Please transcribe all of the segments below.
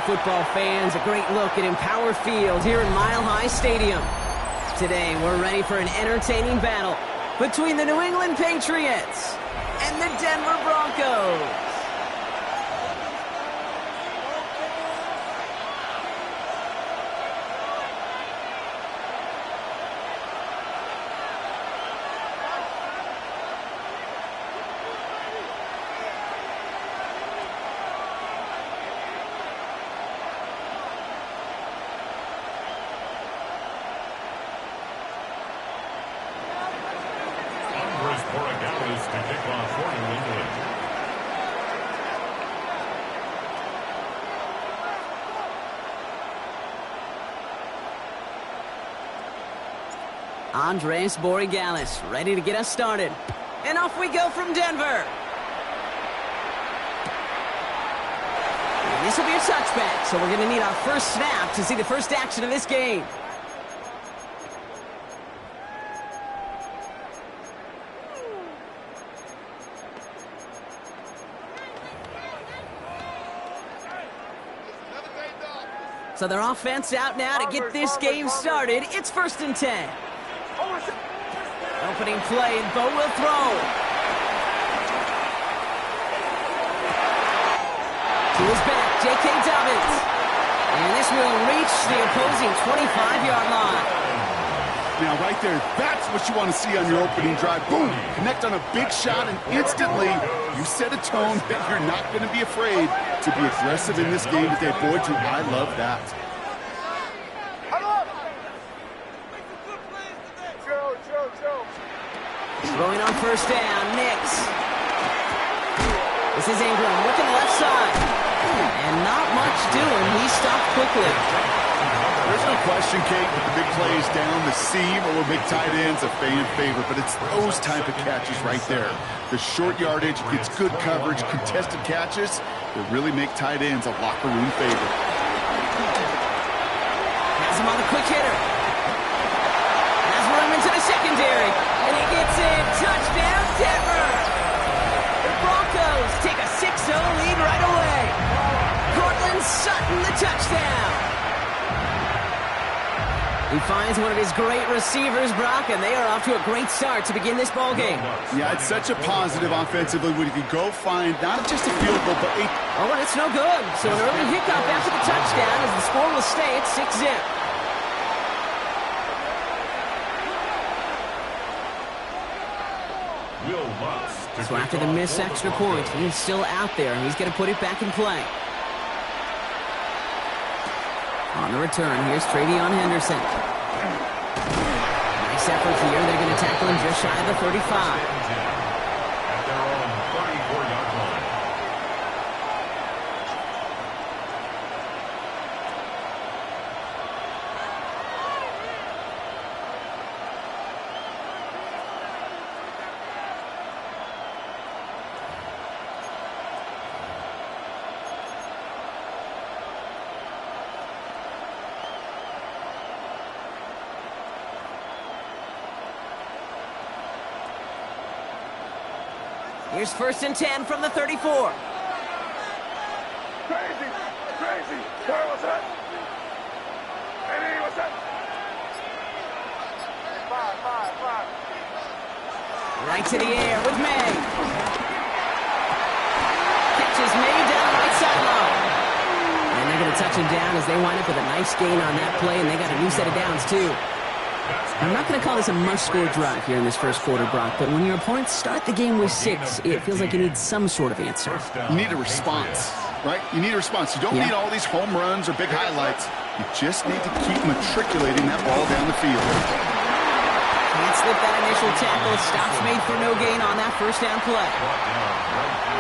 football fans, a great look at Empower Field here in Mile High Stadium. Today, we're ready for an entertaining battle between the New England Patriots and the Denver Broncos. Andres Borregales ready to get us started. And off we go from Denver. And this will be a touchback, so we're going to need our first snap to see the first action of this game. So their offense out now to get this game started. It's 1st and 10. Opening play, and Bo will throw. To his back, J.K. Dobbins. And this will reach the opposing 25-yard line. Now, right there, that's what you want to see on your opening drive. Boom! Connect on a big shot, and instantly, you set a tone that you're not going to be afraid to be aggressive in this game today. Boy, do I love that. Throwing on 1st down, Nix. This is Ingram looking left side. And not much doing. He stopped quickly. There's no question, Kate, with the big plays down the seam or big tight ends, a fan favorite. But it's those type of catches right there. The short yardage, gets good coverage, contested catches that really make tight ends a locker room favorite. Has him on the quick hitter. Has room into the secondary. And he gets in. Touchdown, Denver. The Broncos take a 6-0 lead right away. Cortland Sutton, the touchdown. He finds one of his great receivers, Brock, and they are off to a great start to begin this ball game. Yeah, it's such a positive offensively when you can go find not just a field goal, but a... Oh, and it's no good. So an early hiccup after the touchdown as the score will stay at 6-zip. So after the missed extra point, he's still out there, and he's going to put it back in play. On the return, here's Travion Henderson. Nice effort here. They're going to tackle him just shy of the 35. Here's 1st and 10 from the 34. Crazy! Where was that? Eddie, what's that? Five. Right to the air with May. Catches May down the right sideline. And they're going to touch him down as they wind up with a nice gain on that play, and they got a new set of downs, too. I'm not going to call this a must-score drive here in this first quarter, Brock, but when your opponents start the game with 6, it feels like you need some sort of answer. You need a response, right? You need a response. You don't need all these home runs or big highlights. You just need to keep matriculating that ball down the field. Can't slip that initial tackle. Stops made for no gain on that 1st down play.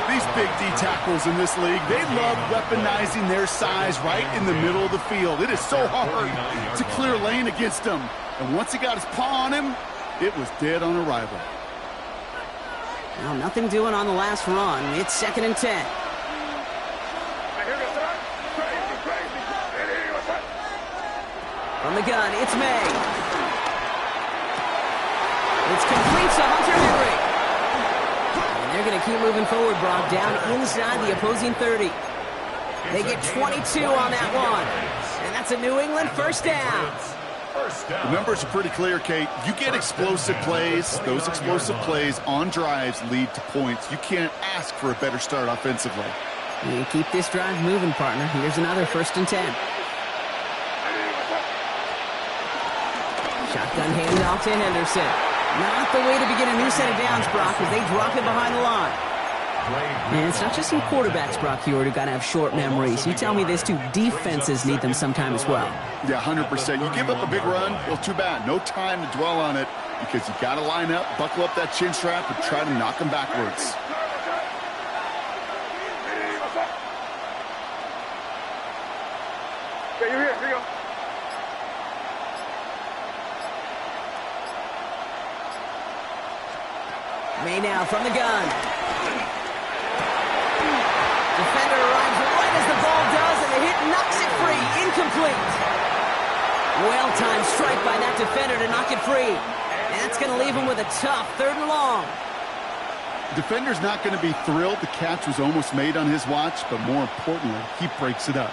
These big D tackles in this league, they love weaponizing their size right in the middle of the field. It is so hard to clear lane against them. And once he got his paw on him, it was dead on arrival. Well, nothing doing on the last run. It's 2nd and 10. From the gun, it's May. It's complete to Hunter Henry. And they're going to keep moving forward, Brock, down inside the opposing 30. They get 22 on that one. And that's a New England first down. The numbers are pretty clear, Kate. You get explosive plays. Those explosive plays on drives lead to points. You can't ask for a better start offensively. You keep this drive moving, partner. Here's another 1st and 10. Shotgun handoff to Henderson. Not the way to begin a new set of downs, Brock, as they drop it behind the line. And it's not just some quarterbacks, Brock, here who got to have short memories. You tell me this too, defenses need them sometime as well. Yeah, 100%. You give up a big run, well, too bad. No time to dwell on it because you got to line up, buckle up that chin strap, and try to knock them backwards. Okay, you're here. Here you go. May now from the gun. Defender arrives right as the ball does, and the hit knocks it free. Incomplete. Well-timed strike by that defender to knock it free. And that's going to leave him with a tough 3rd and long. Defender's not going to be thrilled the catch was almost made on his watch, but more importantly, he breaks it up.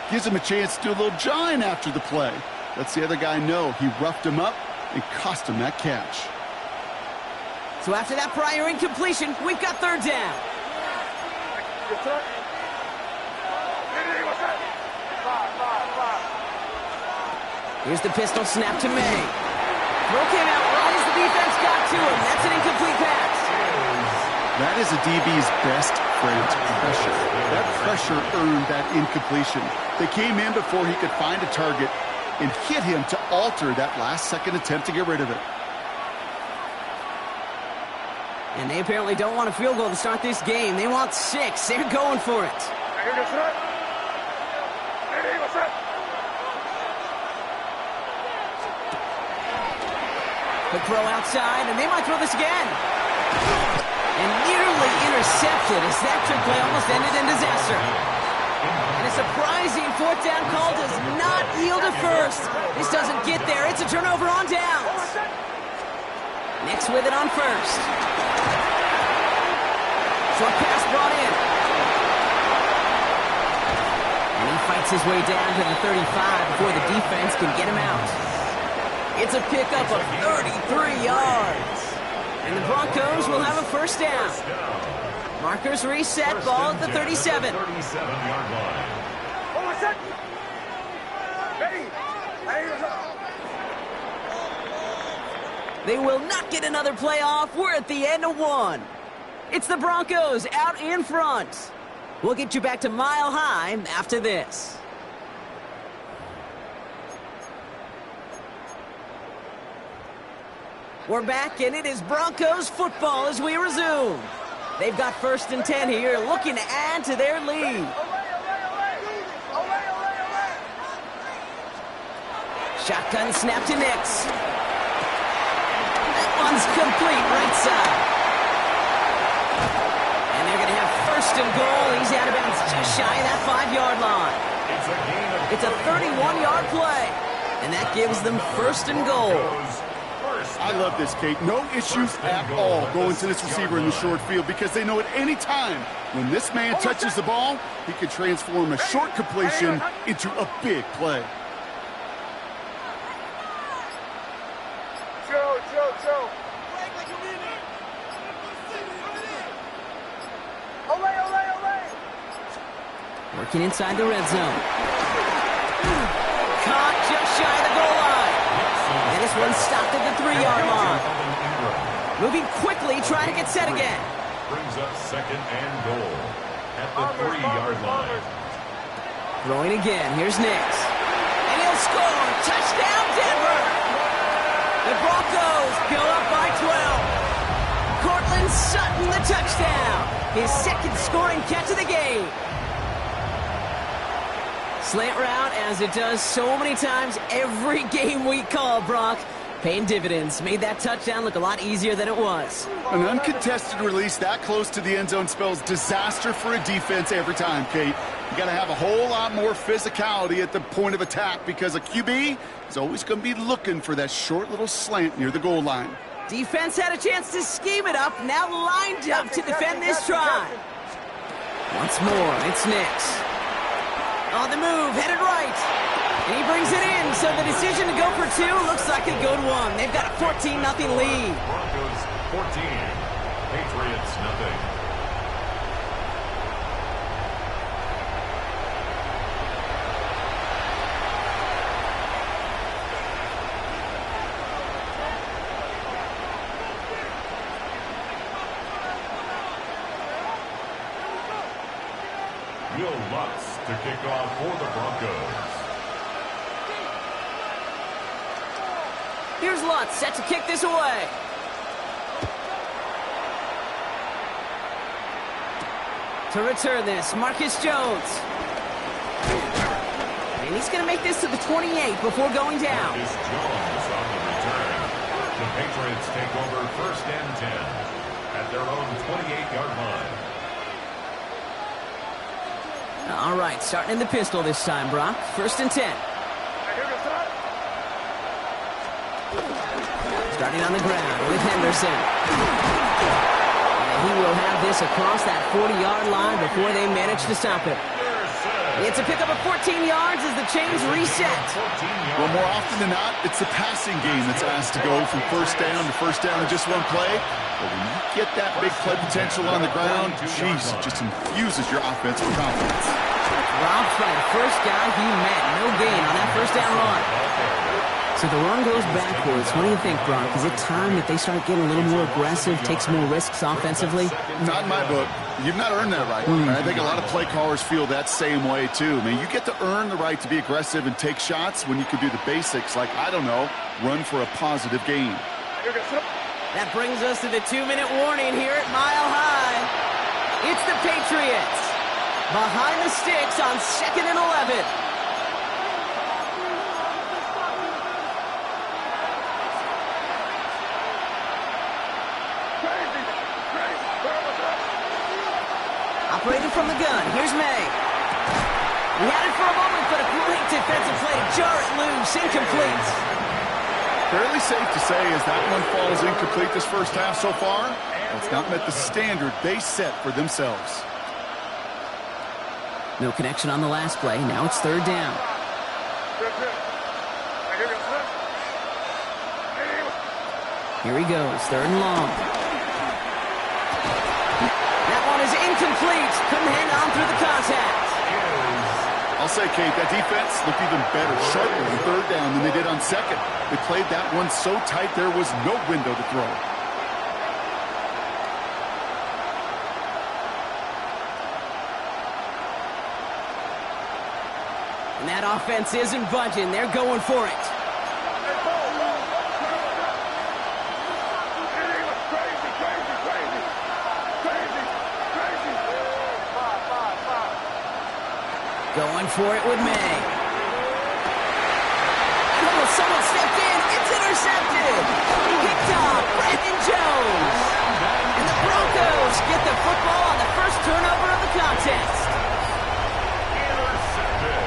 Gives him a chance to do a little jawing after the play. Lets the other guy know he roughed him up and cost him that catch. So after that prior incompletion, we've got 3rd down. Yes, sir. What's that? Five. Here's the pistol snap to May. Throw came out right as the defense got to him. That's an incomplete pass. That is a DB's best friend, pressure. That pressure earned that incompletion. They came in before he could find a target and hit him to alter that last-second attempt to get rid of it. And they apparently don't want a field goal to start this game. They want 6. They're going for it. Here goes that. What's that? Quick throw outside, and they might throw this again. And nearly intercepted as that trick play almost ended in disaster. And a surprising 4th down call does not yield a first. This doesn't get there. It's a turnover on downs. Nix with it on 1st. Short pass brought in. And he fights his way down to the 35 before the defense can get him out. It's a pickup of 33 yards. And the Broncos will have a 1st down. Markers reset, ball at the 37. What's that? They will not get another playoff. We're at the end of 1. It's the Broncos out in front. We'll get you back to Mile High after this. We're back, and it is Broncos football as we resume. They've got 1st and 10 here, looking to add to their lead. Shotgun snap to Nix. That one's complete right side. And they're going to have 1st and goal. He's out of bounds just shy of that 5-yard line. It's a 31-yard play, and that gives them 1st and goal. I love this, Kate. No issues at all going to this receiver in the short field because they know at any time when this man touches the ball, he can transform a short completion into a big play. Joe. Ole. Working inside the red zone. Caught just shy of the goal line. And this one stopped at the 3-yard line. Moving quickly, trying to get set again. Brings up 2nd and goal at the 3-yard line. Throwing again. Here's Nix. And he'll score. Touchdown, Denver. The Broncos go up by 12. Cortland Sutton, the touchdown. His 2nd scoring catch of the game. Slant route, as it does so many times every game we call, Brock. Paying dividends. Made that touchdown look a lot easier than it was. An uncontested release that close to the end zone spells disaster for a defense every time, Kate. You got to have a whole lot more physicality at the point of attack because a QB is always going to be looking for that short little slant near the goal line. Defense had a chance to scheme it up, now lined up to defend this try. Once more, it's Nix. On the move, headed right. And he brings it in, so the decision to go for 2 looks like a good one. They've got a 14-0 lead. Broncos 14, Patriots nothing. Will Lutz to kick off for the Broncos. Here's Lutz, set to kick this away. To return this, Marcus Jones. And he's going to make this to the 28 before going down. Marcus Jones on the return. The Patriots take over 1st and 10 at their own 28-yard line. All right, starting in the pistol this time, Brock. 1st and 10. Starting on the ground with Henderson. And he will have this across that 40-yard line before they manage to stop it. It's a pickup of 14 yards as the chains reset. Well, more often than not, it's the passing game that's asked to go from 1st down to 1st down in just one play. But when you get that big play potential on the ground, geez, it just infuses your offense with confidence. Robbed by the first guy he met. No gain on that 1st down run. So the run goes backwards. What do you think, Brock? Is it time that they start getting a little more aggressive, take some more risks offensively? Not in my book. You've not earned that right. I think a lot of play callers feel that same way, too. I mean, you get to earn the right to be aggressive and take shots when you can do the basics, like, I don't know, run for a positive gain. That brings us to the 2-minute warning here at Mile High. It's the Patriots. Behind the sticks on 2nd and 11. Operating from the gun, here's May. He had it for a moment, but a great defensive play to jar it loose, incomplete. Fairly safe to say as that one falls incomplete this first half so far, it's not met the standard they set for themselves. No connection on the last play. Now it's 3rd down. Here he goes, 3rd and long. That one is incomplete. Couldn't hang on through the contact. I'll say, Kate, that defense looked even better, sharper on 3rd down than they did on 2nd. They played that one so tight there was no window to throw. And that offense isn't budging. They're going for it. Going for it with May. Oh, someone stepped in. It's intercepted. Picked off Brandon Jones. And the Broncos get the football on the first turnover of the contest.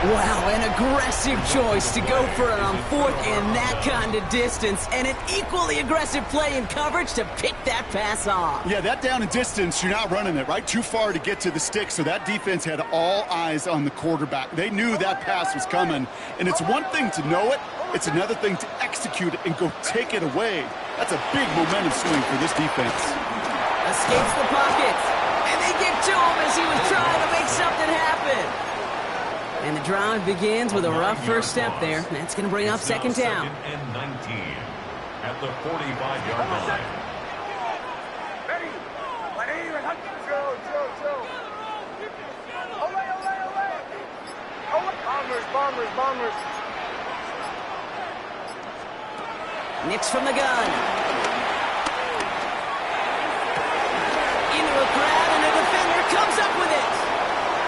Wow, an aggressive choice to go for it on 4th and that kind of distance, and an equally aggressive play in coverage to pick that pass off. Yeah, that down and distance, you're not running it, right? Too far to get to the stick, so that defense had all eyes on the quarterback. They knew that pass was coming, and it's one thing to know it, it's another thing to execute it and go take it away. That's a big momentum swing for this defense. Escapes the pocket, and they get to him as he was trying to make something happen. And the drive begins with a rough first step there. That's going to bring up 2nd down. 2nd and 19 at the 45-yard line. Bombers. Nix from the gun. Into a crowd, and a defender comes up with it.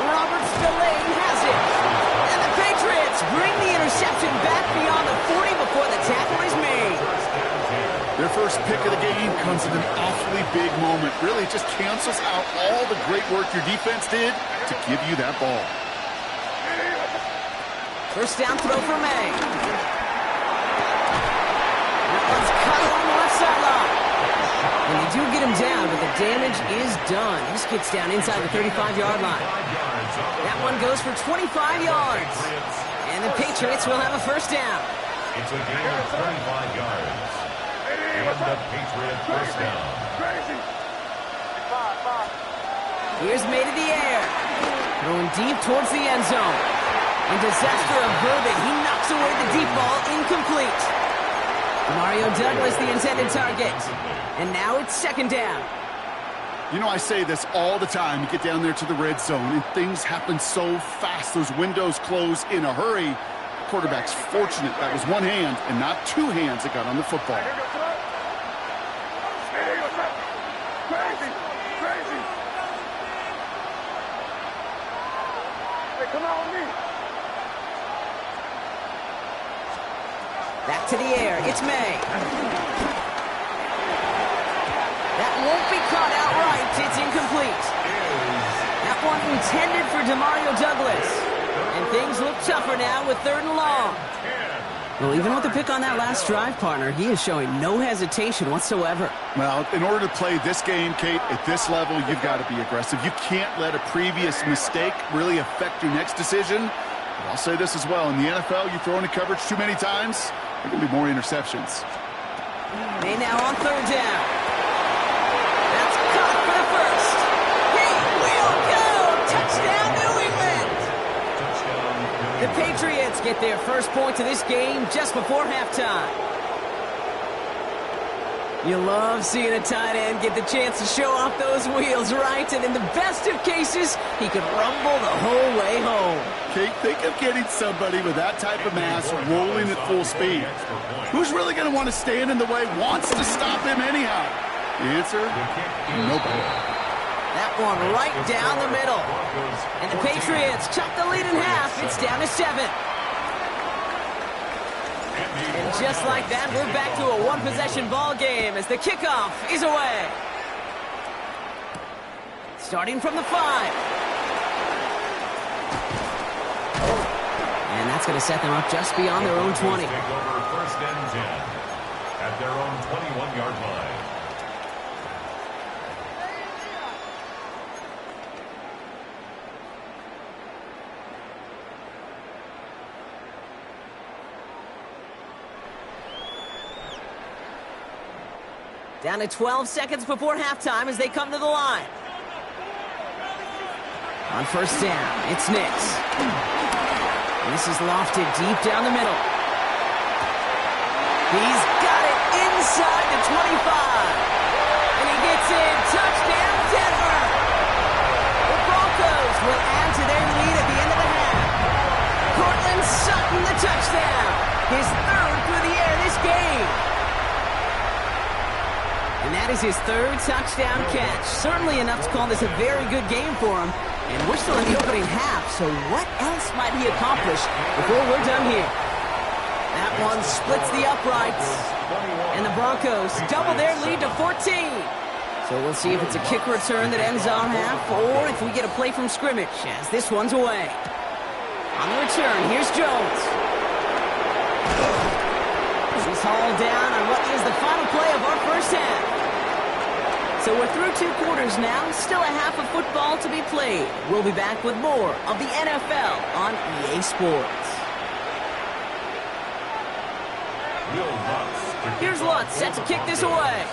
Roberts delayed has it. And the Patriots bring the interception back beyond the 40 before the tackle is made. Their first pick of the game comes at an awfully big moment. Really just cancels out all the great work your defense did to give you that ball. First down throw for May. That one's cut on the left sideline. And they do get him down, but the damage is done. This gets down inside the 35-yard line. That one goes for 25 yards. And the Patriots will have a first down. It's a gain of 25 yards. And the Patriot first down. Here's May to the air. Throwing deep towards the end zone. And disaster averted. He knocks away the deep ball, incomplete. Mario Douglas, the intended target. And now it's second down. You know, I say this all the time. You get down there to the red zone, and things happen so fast. Those windows close in a hurry. The quarterback's fortunate that was one hand and not two hands that got on the football. Back to the air. It's May. That won't be caught outright. It's incomplete. That one intended for Demario Douglas. And things look tougher now with 3rd and long. Well, even with the pick on that last drive, partner, he is showing no hesitation whatsoever. Well, in order to play this game, Kate, at this level, you've got to be aggressive. You can't let a previous mistake really affect your next decision. But I'll say this as well. In the NFL, you throw into coverage too many times, there can be more interceptions. May now on 3rd down. That's caught for the first. He will go! Touchdown, New England! The Patriots get their first point of this game just before halftime. You love seeing a tight end get the chance to show off those wheels, right? And in the best of cases, he could rumble the whole way home. Kate, think of getting somebody with that type of mass rolling at full speed. Who's really going to want to stand in the way, wants to stop him anyhow? The answer? Nobody. That one right down the middle. And the Patriots chop the lead in half. It's down to 7. And just like that, we're back to a one-possession ball game as the kickoff is away. Starting from the 5. And that's going to set them up just beyond their own 20. Take over 1st and 10 at their own 21-yard line. Down to 12 seconds before halftime as they come to the line. On 1st down, it's Nix. This is lofted deep down the middle. He's got it inside the 25. And he gets in. Touchdown, Denver. The Broncos will add to their lead at the end of the half. Cortland Sutton, the touchdown. His 3rd through the air this game. And that is his 3rd touchdown catch. Certainly enough to call this a very good game for him. And we're still in the opening half, so what else might he accomplish before we're done here? That one splits the uprights. And the Broncos double their lead to 14. So we'll see if it's a kick return that ends on half, or if we get a play from scrimmage as this one's away. On the return, here's Jones. He's hauled down on what is the final play of our first half. So we're through 2 quarters now, still a half of football to be played. We'll be back with more of the NFL on EA Sports. Here's Lutz set to kick this away.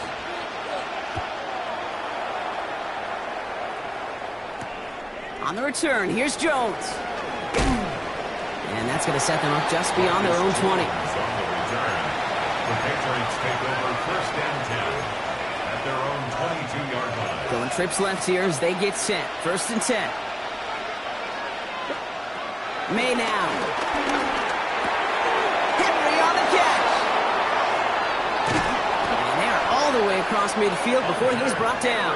On the return, here's Jones. And that's going to set them up just beyond their own 20. The Patriots take over 1st and 10 at their own 22-yard line. Going trips left here as they get set. 1st and 10. May now. Henry on the catch. And they're all the way across midfield before he's brought down.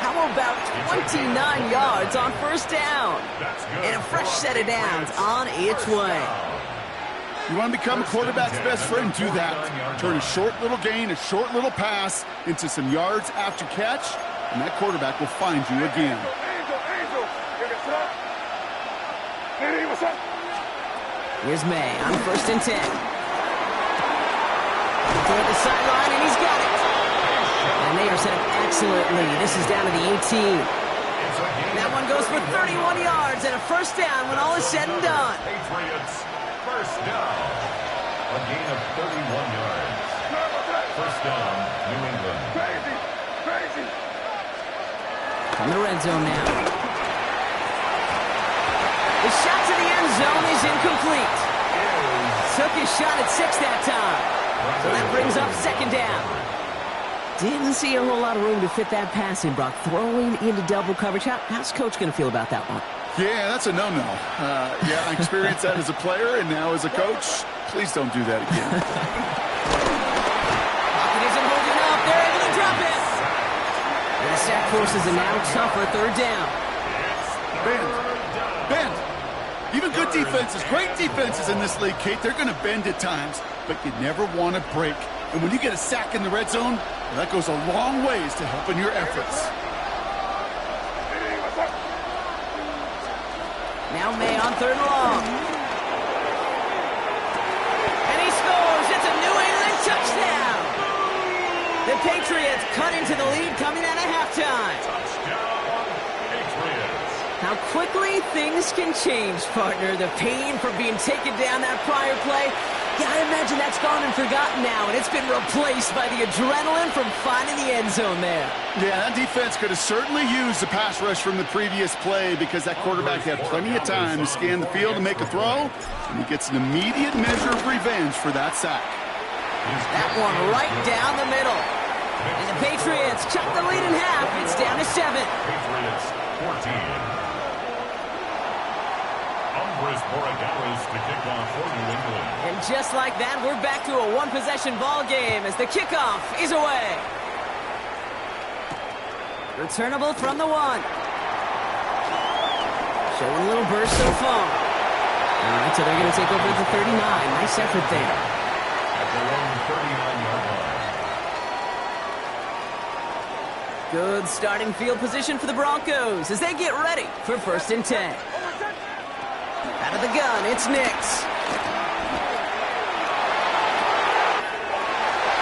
How about 29 yards on 1st down? And a fresh set of downs on its way. You want to become a quarterback's best friend? Do that. Turn a short little gain, a short little pass into some yards after catch, and that quarterback will find you again. Here's May on 1st and 10. Toward the sideline, and he's got it. And they are set up excellently. This is down to the 18. That one touchdown goes for 31 yards and a first down when all is said and done. Patriots, first down. A gain of 31 yards. First down, New England. Crazy. From the red zone now. The shot to the end zone is incomplete. Took his shot at 6 that time. So that brings up second down. Didn't see a whole lot of room to fit that pass in, Brock. Throwing into double coverage. How's Coach going to feel about that one? Yeah, that's a no-no. Yeah, I experienced that as a player, and now as a coach, please don't do that again. Pocket isn't holding up. They're able to drop it. And the sack forces a now tougher third down. Bend. Even good defenses, great defenses in this league, Kate, they're going to bend at times, but you never want to break. And when you get a sack in the red zone, well, that goes a long ways to helping your efforts. Now May on third and long. And he scores. It's a New England touchdown. The Patriots cut into the lead coming out of halftime. Touchdown, Patriots. How quickly things can change, partner. The pain from being taken down that prior play. Yeah, I imagine that's gone and forgotten now, and it's been replaced by the adrenaline from finding the end zone there. Yeah, that defense could have certainly used the pass rush from the previous play because that quarterback had plenty of time to scan the field and make a throw, and he gets an immediate measure of revenge for that sack. That one right down the middle. And the Patriots cut the lead in half. It's down to 7. Patriots 14. To kick off for New England. And just like that, we're back to a one-possession ball game as the kickoff is away. Returnable from the 1. Showing a little burst so far. All right, so they're going to take over at the 39. Nice effort there. At their own 39-yard line. Good starting field position for the Broncos as they get ready for 1st and 10. Out of the gun, it's Nix.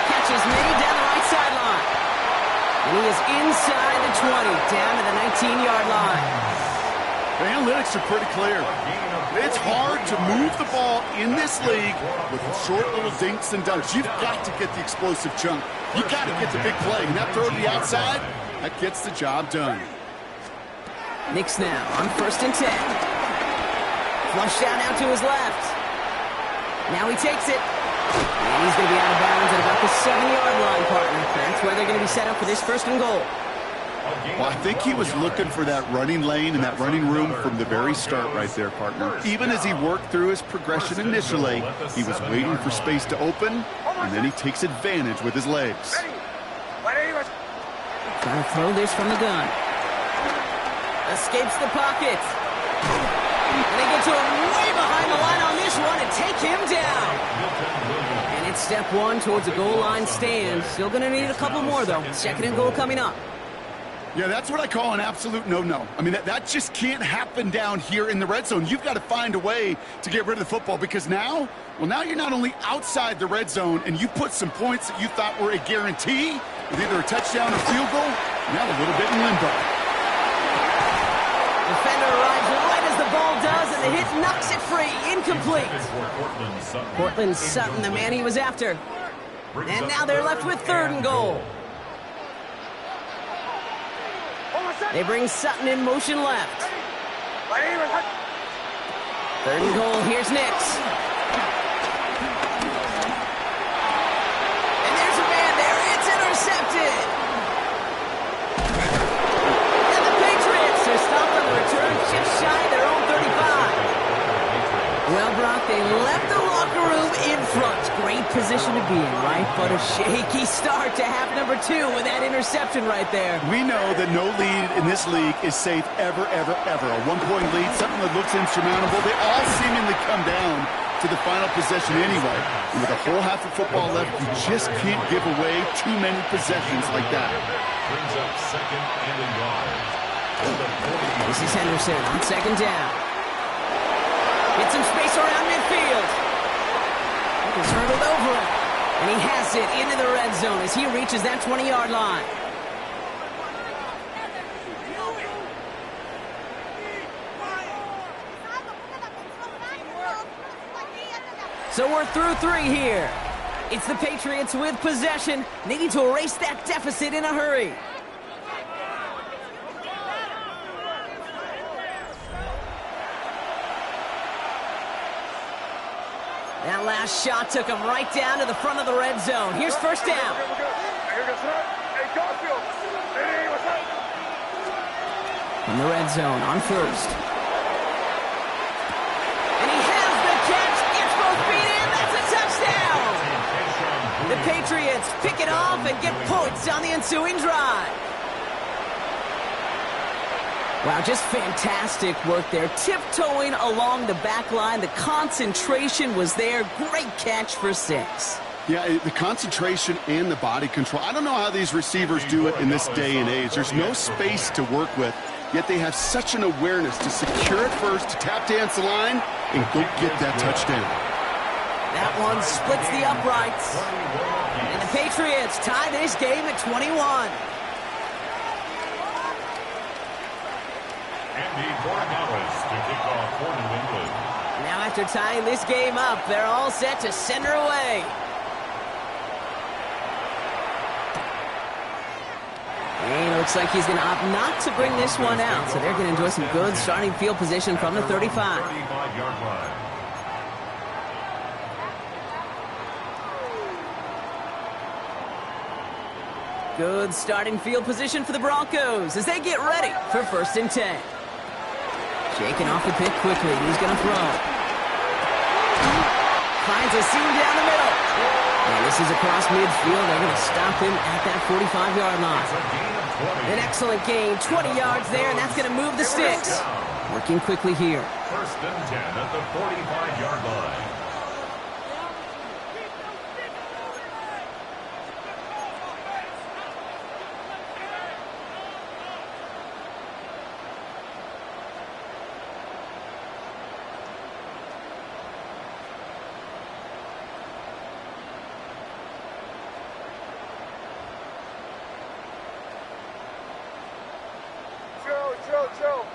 Catches made down the right sideline. And he is inside the 20, down to the 19-yard line. The analytics are pretty clear. It's hard to move the ball in this league with short little dinks and dunks. You've got to get the explosive chunk. You've got to get the big play. And that throw to the outside, that gets the job done. Nix now on 1st and 10. Flush down out to his left. Now he takes it. And he's going to be out of bounds at about the 7-yard line, partner. That's where they're going to be set up for this 1st and goal. Well, I think he was looking for that running lane and that running room from the very start right there, partner. Even as he worked through his progression initially, he was waiting for space to open, and then he takes advantage with his legs. Trying to throw this from the gun. Escapes the pocket. And they get to him way behind the line on this one and take him down. And it's step 1 towards a goal line stand. Still going to need a couple more, though. 2nd and goal coming up. Yeah, that's what I call an absolute no-no. I mean, that just can't happen down here in the red zone. You've got to find a way to get rid of the football because now you're not only outside the red zone and you put some points that you thought were a guarantee with either a touchdown or field goal, now a little bit in limbo. Defender arrives right as the ball does, and the hit knocks it free. Incomplete. Cortland Sutton, the man he was after. And now they're left with 3rd and goal. They bring Sutton in motion left. 3rd and goal, here's Nix. And there's a man there, it's intercepted. And the Patriots are stopped on the return just shy of their own 35. Well, Brock, they left the locker room in front. Great position to be in, right? But a shaky start to half number 2 with that interception right there. We know that no lead in this league is safe ever, ever, ever. A 1-point lead, something that looks insurmountable. They all seemingly come down to the final possession anyway. And with a whole half of football left, you just can't give away too many possessions like that. Brings up 2nd and a yard. This is Henderson on 2nd down. Get some space around midfield. He's hurdled over it. And he has it into the red zone as he reaches that 20-yard line. So we're through 3 here. It's the Patriots with possession, needing to erase that deficit in a hurry. That last shot took him right down to the front of the red zone. Here's first down. From the red zone on first. And he has the catch. Gets both feet in. That's a touchdown. The Patriots pick it off and get points on the ensuing drive. Wow, just fantastic work there. Tiptoeing along the back line. The concentration was there. Great catch for 6. Yeah, the concentration and the body control. I don't know how these receivers do it in this day and age. There's no space to work with, yet they have such an awareness to secure it first, to tap dance the line, and go get that touchdown. That one splits the uprights. And the Patriots tie this game at 21. Andy Borgales to kick off for New England. Now after tying this game up, they're all set to send her away. And it looks like he's going to opt not to bring this one out, so they're going to enjoy some good starting field position from the 35. 35-yard line. Good starting field position for the Broncos as they get ready for first and 10. Shaking off the pick quickly. He's going to throw. Finds a seam down the middle. And this is across midfield. They're going to stop him at that 45-yard line. An excellent gain. 20 yards there, and that's going to move the sticks. Working quickly here. First and 10 at the 45-yard line. Chill.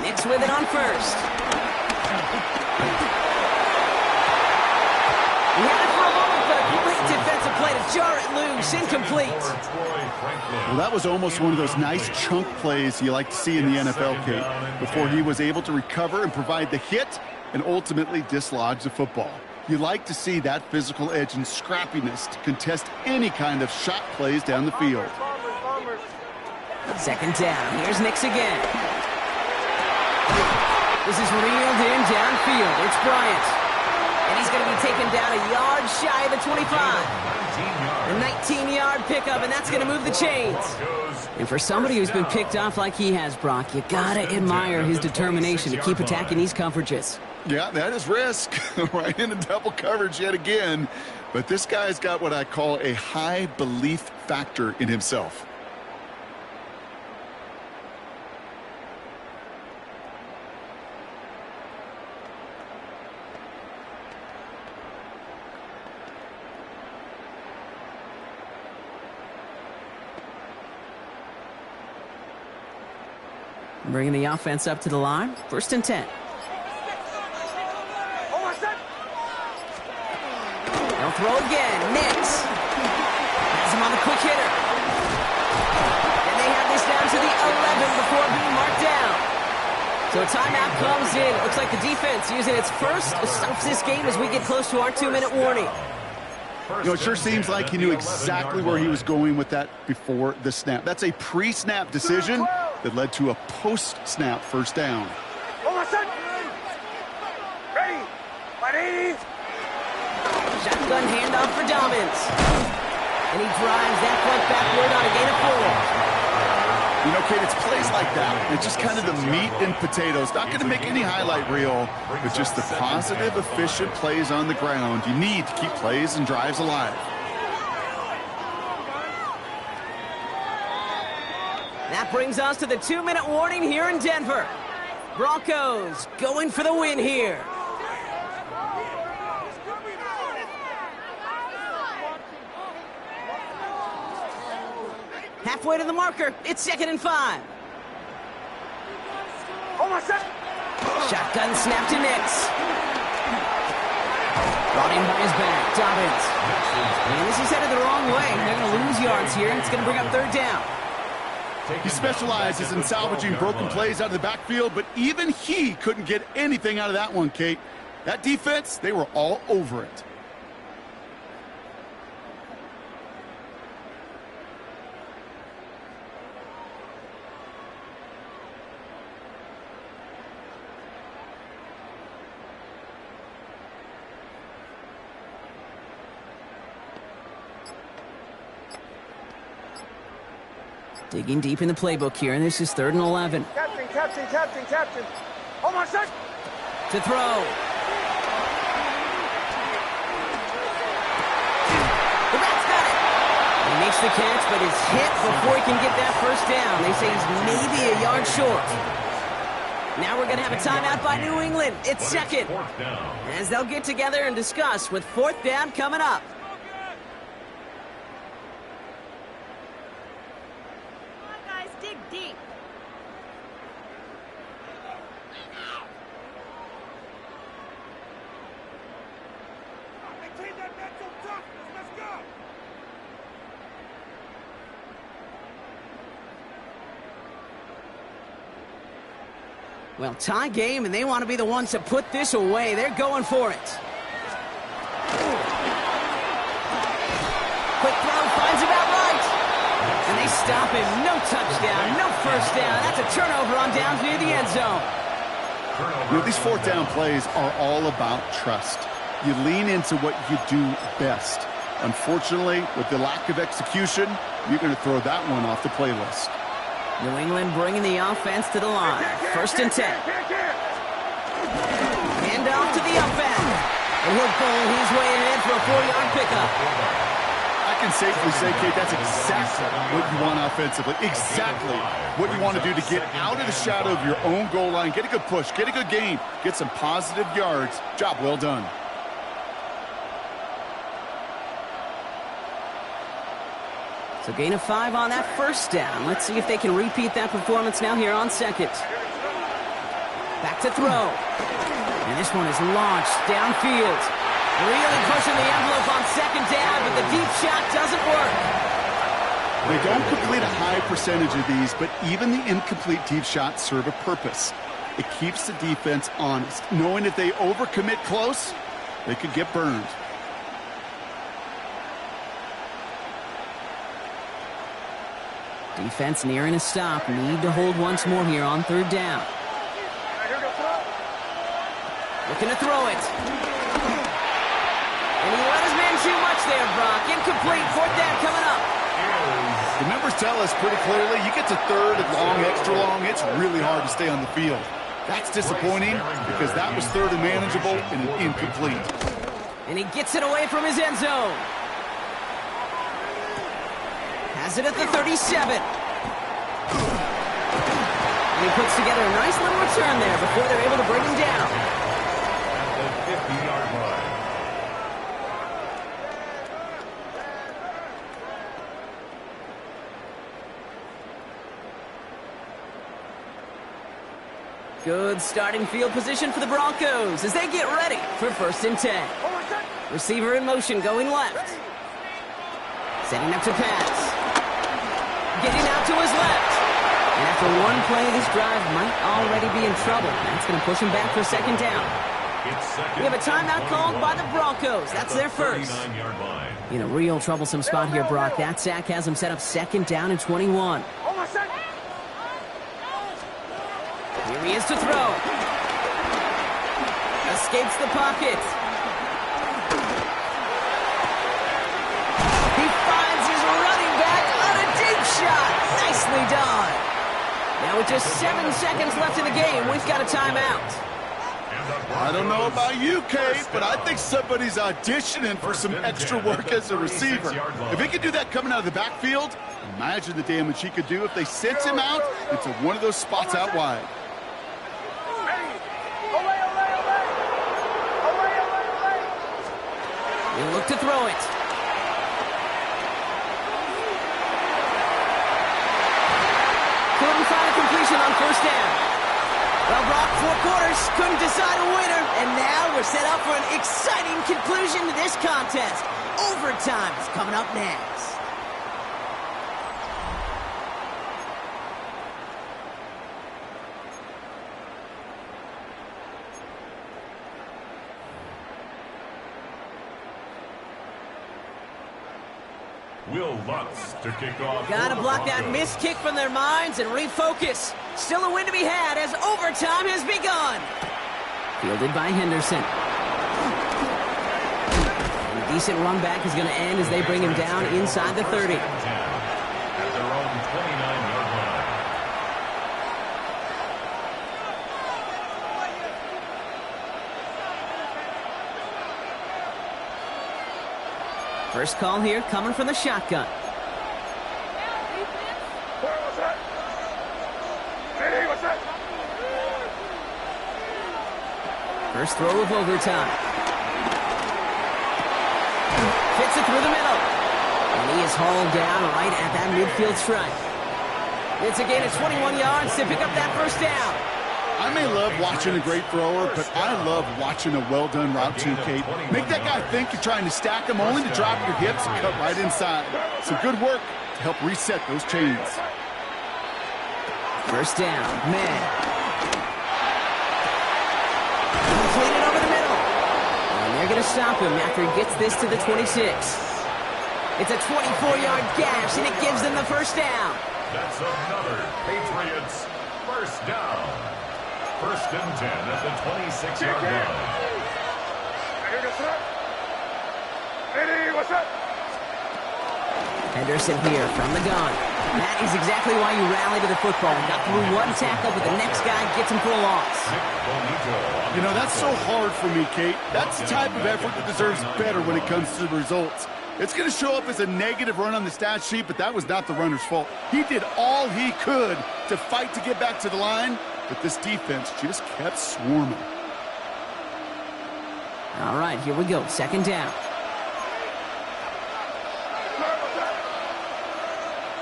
Knicks with it on first. He had it for a moment, but a great defensive play to jar it loose. Incomplete. Well, that was almost one of those nice chunk plays you like to see in the NFL, Kate, before he was able to recover and provide the hit and ultimately dislodge the football. You like to see that physical edge and scrappiness to contest any kind of shot plays down the field. Second down. Here's Knicks again. This is reeled in downfield. It's Bryant. And he's going to be taken down a yard shy of the 25. A 19-yard pickup, and that's going to move the chains. And for somebody who's been picked off like he has, Brock, you got to admire his determination to keep attacking these coverages. Yeah, that is risk. Right into double coverage yet again. But this guy's got what I call a high belief factor in himself. Bringing the offense up to the line. First and 10. They'll throw again. Knicks. Has him on the quick hitter. And they have this down to the 11 before being marked down. So a timeout comes in. It looks like the defense using its first stops this game as we get close to our 2-minute warning. You know, it sure seems like he knew exactly where he was going with that before the snap. That's a pre-snap decision that led to a post-snap first down. Ready? Shotgun handoff for Dobbins. And he drives that point backward on a gain of 4. You know, Kate, it's plays like that. It's just kind of the meat and potatoes. Not going to make any highlight reel, but just the positive, efficient plays on the ground. You need to keep plays and drives alive. That brings us to the 2-minute warning here in Denver. Broncos going for the win here. Halfway to the marker. It's 2nd and 5. Hold on, set. Shotgun snap to Nix. Brought in by his back. Dobbins. And this is headed the wrong way. They're going to lose yards here. It's going to bring up 3rd down. He specializes in salvaging broken plays out of the backfield, but even he couldn't get anything out of that one, Kate. That defense, they were all over it. Digging deep in the playbook here, and this is 3rd and 11. Captain. Hold on, set. To throw. The bat's got it. He makes the catch, but is hit before he can get that 1st down. They say he's maybe a yard short. Now we're going to have a timeout by New England. It's 2nd. As they'll get together and discuss with 4th down coming up. Dig deep. Maintain that mental toughness. Let's go. Well, tie game, and they want to be the ones to put this away. They're going for it. Quick throw, finds about right. And they stop him. No touchdown, no 1st down. That's a turnover on downs near the end zone. You know, these 4th down plays are all about trust. You lean into what you do best. Unfortunately, with the lack of execution, you're going to throw that one off the playlist. New England bringing the offense to the line. 1st and 10. Hand off to the up end. And he'll bowl his way ahead for a 4-yard pickup. I can safely say, Kate, that's exactly what you want offensively. Exactly what you want to do to get out of the shadow of your own goal line, get a good push, get a good gain, get some positive yards. Job well done. So gain of 5 on that 1st down. Let's see if they can repeat that performance now here on 2nd. Back to throw. And this one is launched downfield. Really pushing the envelope on 2nd down, but the deep shot doesn't work. They don't complete a high percentage of these, but even the incomplete deep shots serve a purpose. It keeps the defense honest, knowing if they overcommit close, they could get burned. Defense nearing a stop. Need to hold once more here on 3rd down. Looking to throw it. And he let his man too much there, Brock. Incomplete. 4th down coming up. The numbers tell us pretty clearly, you get to 3rd and long, extra long, it's really hard to stay on the field. That's disappointing because that was 3rd and manageable and an incomplete. And he gets it away from his end zone. Has it at the 37. And he puts together a nice little return there before they're able to bring him down. At the 50-yard line. Good starting field position for the Broncos as they get ready for 1st and 10. Receiver in motion going left. Setting up to pass. Getting out to his left. And after one play, this drive might already be in trouble. That's going to push him back for 2nd down. We have a timeout called by the Broncos. That's their 1st. In a real troublesome spot here, Brock. That sack has him set up 2nd down and 21. Here he is to throw. Escapes the pocket. He finds his running back on a deep shot. Nicely done. Now with just 7 seconds left in the game, we've got a timeout. I don't know about you, Kate, but I think somebody's auditioning for some extra work as a receiver. If he could do that coming out of the backfield, imagine the damage he could do if they sent him out into one of those spots out wide. He'll look to throw it. couldn't find a completion on first down. Well, Brock, 4 quarters, couldn't decide a winner. And now we're set up for an exciting conclusion to this contest. Overtime is coming up next. Will Lutz to kick off. Gotta block that missed kick from their minds and refocus. Still a win to be had as overtime has begun. Fielded by Henderson. And a decent run back is going to end as they bring him down inside the 30. At their own 29-yard line. First call here coming from the shotgun. Where was that? Hey, what's that? First throw of overtime. Fits it through the middle. And he is hauled down right at that midfield stripe. It's a gain of 21 yards to pick up that first down. I may love watching a great thrower, but I love watching a well-done route too, Kate. Make that guy think you're trying to stack him only to drop your hips and cut right inside. Some good work to help reset those chains. First down, man. Completed over the middle. And they're going to stop him after he gets this to the 26. It's a 24-yard gash, and it gives them the first down. That's another Patriots first down. First and 10 at the 26-yard line. Hey, what's that? Henderson here from the gun. That is exactly why you rally to the football. Got through one tackle, but the next guy gets him for a loss. You know, that's so hard for me, Kate. That's the type of effort that deserves better when it comes to the results. It's going to show up as a negative run on the stat sheet, but that was not the runner's fault. He did all he could to fight to get back to the line, but this defense just kept swarming. All right, here we go. Second down.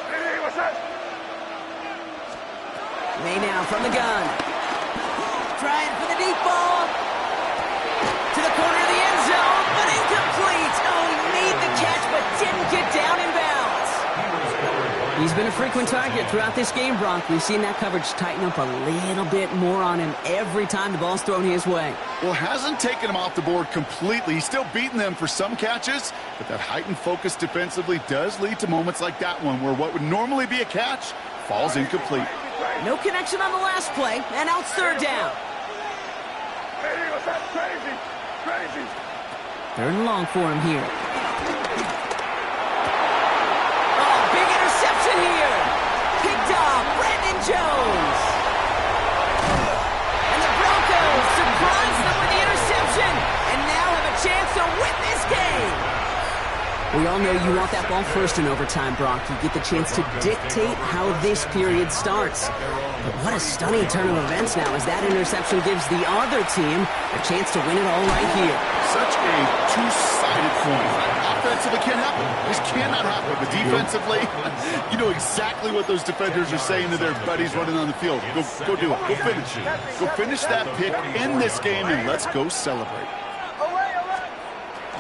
Hey, what's that? May now from the gun. Trying for the deep ball. To the corner of the end zone, but incomplete. Oh, he made the catch, but didn't get down in bounds. He's been a frequent target throughout this game, Brock. We've seen that coverage tighten up a little bit more on him every time the ball's thrown his way. Well, hasn't taken him off the board completely. He's still beating them for some catches, but that heightened focus defensively does lead to moments like that one where what would normally be a catch falls incomplete. No connection on the last play, and now it's third down. Hey, what's that? Crazy. Crazy. Third and long for him here. Oh, big interception here. Picked off Brandon Jones. And the Broncos surprise them with the interception and now have a chance to win this game. We all know you want that ball first in overtime, Brock. You get the chance to dictate how this period starts. But what a stunning turn of events now as that interception gives the other team a chance to win it all right here. Such a two-sided coin. Offensively can't happen. This cannot happen. But defensively, you know exactly what those defenders are saying to their buddies running on the field. Go do it. Go finish it. Go finish that pick in this game, and let's go celebrate.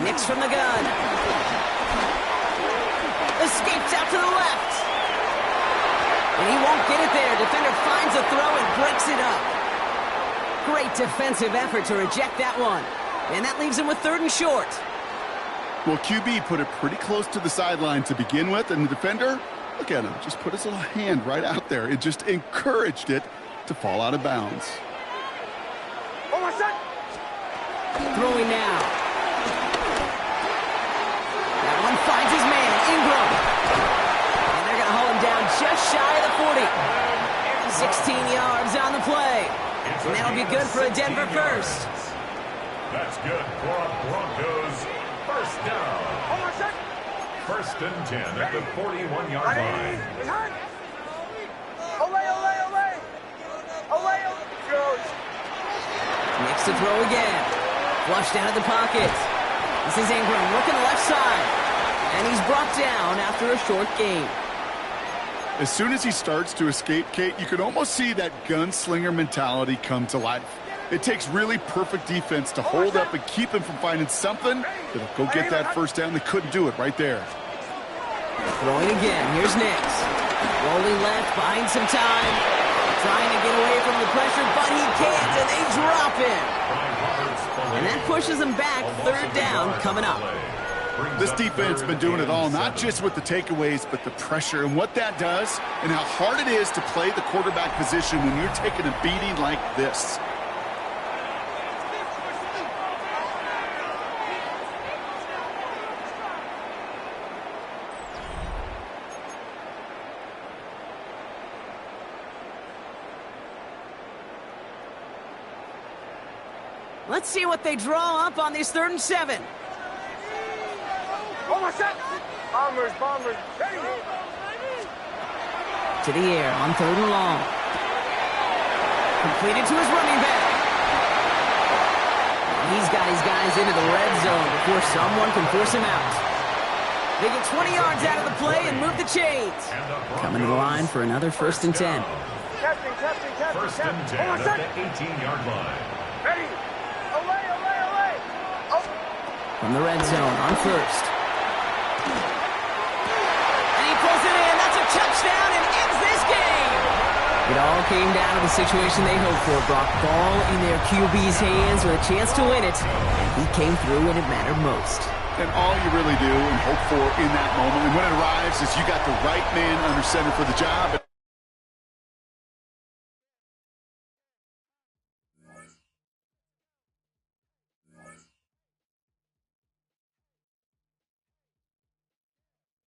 Nix from the gun. Escapes out to the left. And he won't get it there. Defender finds a throw and breaks it up. Great defensive effort to reject that one. And that leaves him with third and short. Well, QB put it pretty close to the sideline to begin with, and the defender, look at him, just put his little hand right out there. It just encouraged it to fall out of bounds. Oh, what's that? Throwing now. That one finds his man, Ingram. And they're going to haul him down just shy of the 40. 16 yards on the play. And that'll be good for a Denver first. That's good for a Broncos first down. Oh, what's that? First and 10 at the 41-yard line. Olay, olay, olay. Olay, olay. Goes. Makes the throw again. Flushed out of the pocket. This is Ingram working the left side. And he's brought down after a short gain. As soon as he starts to escape, Kate, you can almost see that gunslinger mentality come to life. It takes really perfect defense to hold up and keep him from finding something that'll go get that first down. They couldn't do it right there. Throwing again. Here's Nix. Rolling left, buying some time. Trying to get away from the pressure, but he can't, and they drop him. And that pushes him back. Third down coming up. This defense has been doing it all, not just with the takeaways, but the pressure and what that does and how hard it is to play the quarterback position when you're taking a beating like this. Let's see what they draw up on this 3rd and 7. Bombers, bombers. Ready. To the air on 3rd and long. Completed to his running back. He's got his guys into the red zone before someone can force him out. They get 20 yards out of the play and move the chains. Coming to the line for another 1st and 10. Testing. First and 10 at the 18-yard line. Ready. Away. From the red zone on 1st. And he pulls it in. That's a touchdown and ends this game. It all came down to the situation they hoped for. Brock, ball in their QB's hands with a chance to win it. And he came through when it mattered most. And all you really do and hope for in that moment, and when it arrives, is you got the right man under center for the job.